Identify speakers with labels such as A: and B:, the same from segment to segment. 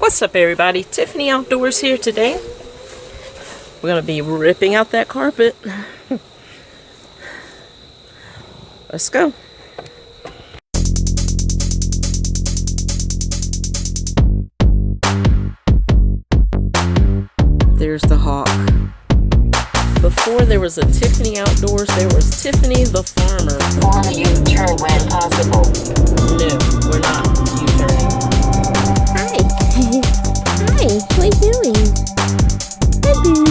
A: What's up, everybody? Tiffany Outdoors here today. We're going to be ripping out that carpet. Let's go. There's the hawk. Before there was a Tiffany Outdoors, there was Tiffany the farmer.
B: On a U-turn when possible.
A: No, we're not U-turning.
C: Hi. Hi, what are you doing? Hi, baby.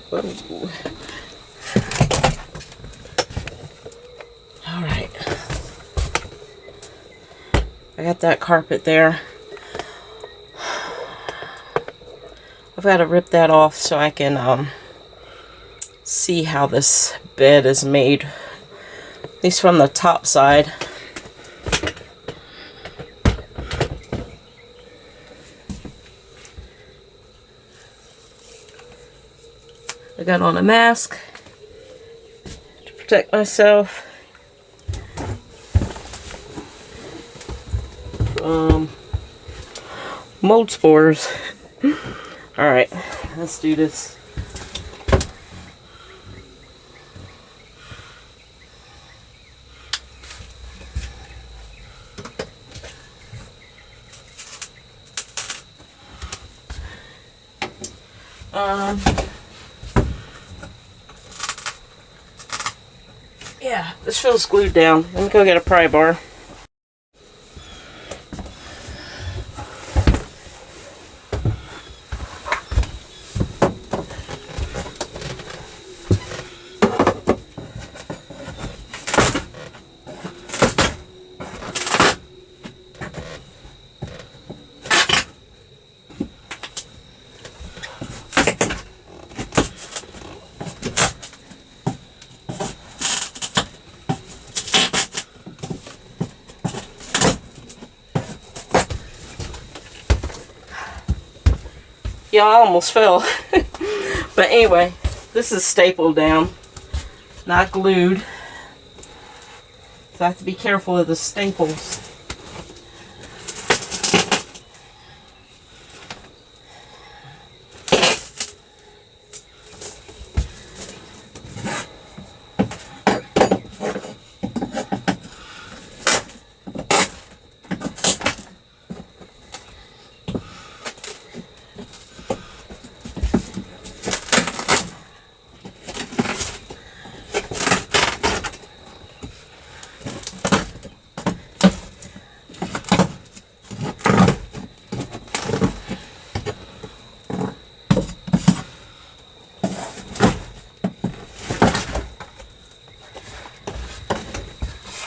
A: What? Whoa. All right. I got that carpet there. I've got to rip that off so I can see how this bed is made, at least from the top side. I got on a mask to protect myself. Mold spores. Alright, let's do this. Yeah, this feels glued down. Let me go get a pry bar. Yeah, I almost fell. But anyway, this is stapled down, not glued. So I have to be careful of the staples.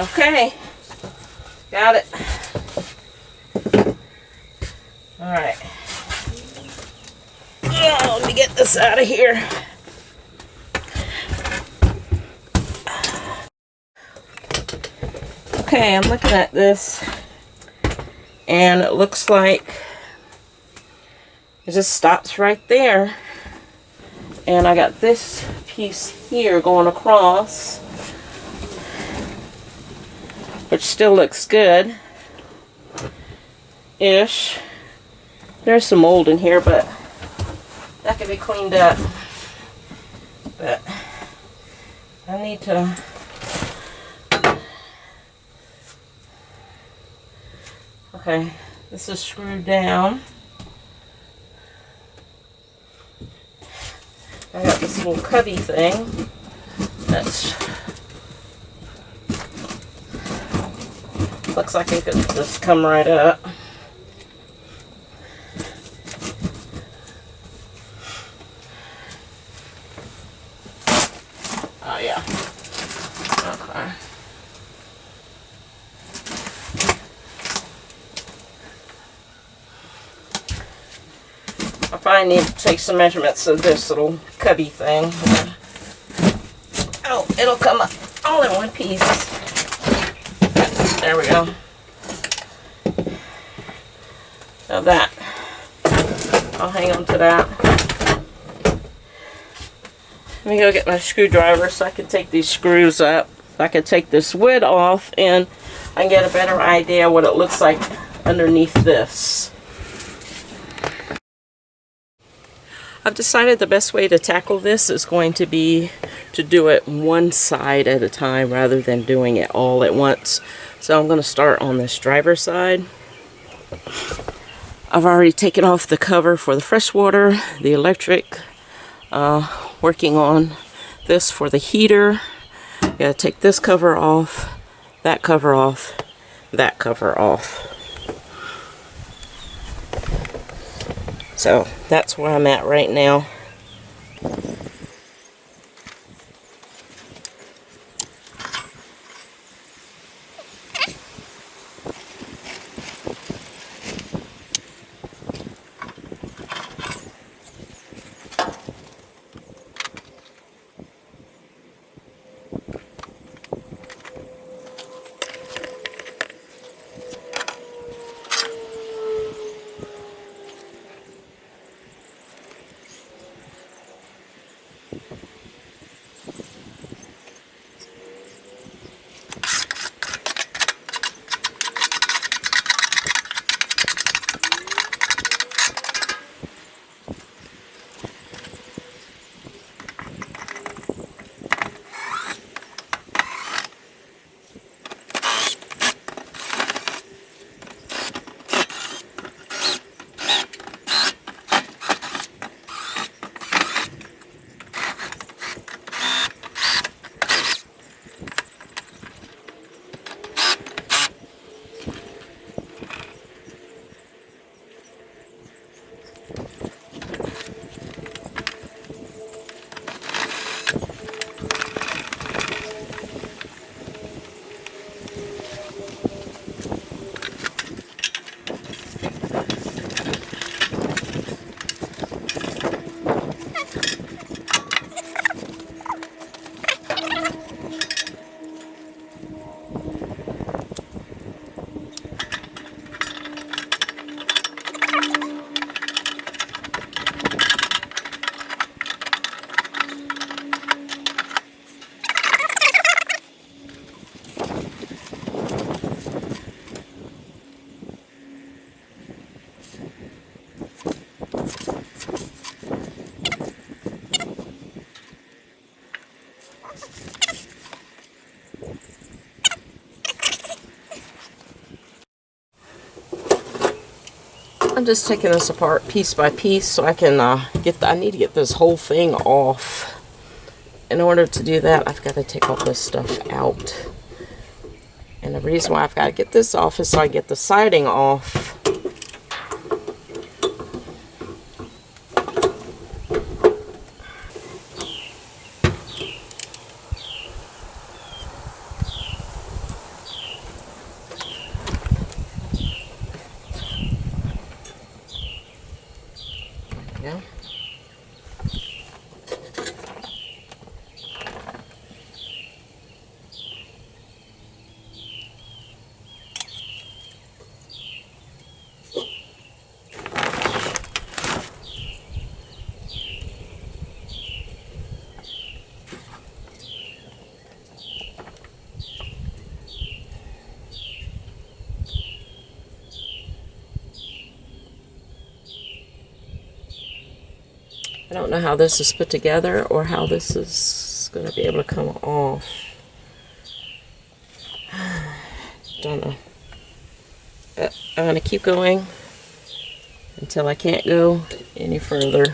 A: Okay, got it. All right. Oh, let me get this out of here. Okay, I'm looking at this, and it looks like it just stops right there. And I got this piece here going across, which still looks good ish. There's some mold in here, but that can be cleaned up. But I need to okay, this is screwed down. I got this little cubby thing that's looks like it could just come right up. Oh yeah. Okay. I probably need to take some measurements of this little cubby thing. Oh, it'll come up all in one piece. There we go. Now that, I'll hang on to that. Let me go get my screwdriver so I can take these screws up. So I can take this wood off and I can get a better idea what it looks like underneath this. I've decided the best way to tackle this is going to be to do it one side at a time rather than doing it all at once. So I'm going to start on this driver's side. I've already taken off the cover for the fresh water, the electric, working on this for the heater. Gotta take this cover off, that cover off, that cover off. So that's where I'm at right now. I'm just taking this apart piece by piece so I can I need to get this whole thing off. In order to do that, I've got to take all this stuff out. And the reason why I've got to get this off is so I get the siding off. Yeah. I don't know how this is put together or how this is going to be able to come off. Don't know. But I'm going to keep going until I can't go any further.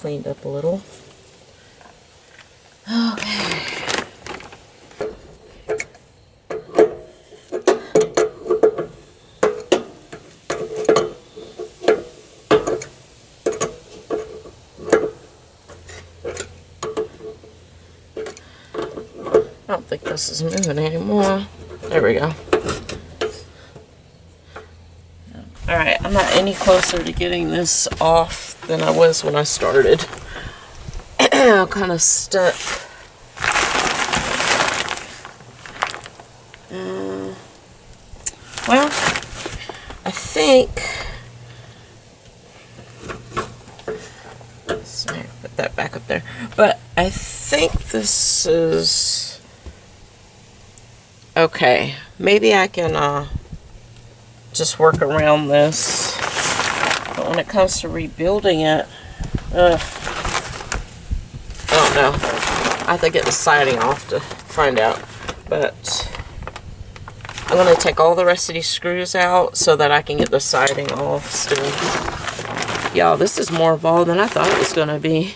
A: cleaned up a little. Okay. I don't think this is moving anymore. There we go. Alright, I'm not any closer to getting this off than I was when I started. I'm kind of stuck. Well, I think... Sorry, put that back up there. But I think this is... Okay, maybe I can just work around this. But when it comes to rebuilding it, I don't know. I have to get the siding off to find out. But I'm going to take all the rest of these screws out so that I can get the siding off still. Y'all, this is more involved than I thought it was going to be.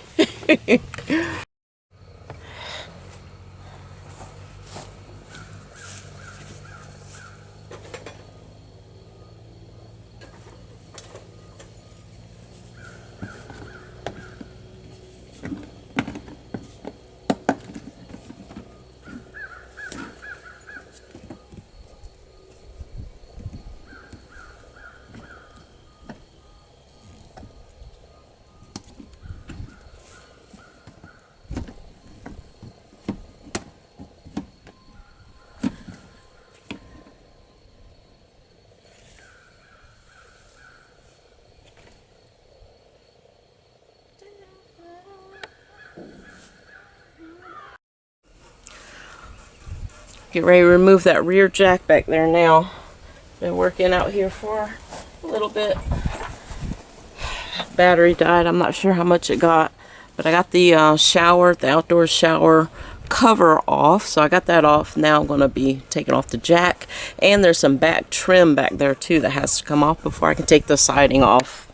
A: Get ready to remove that rear jack back there now. Been working out here for a little bit. Battery died. I'm not sure how much it got, but I got the shower, the outdoor shower cover off, so I got that off. Now I'm going to be taking off the jack, and there's some back trim back there too that has to come off before I can take the siding off.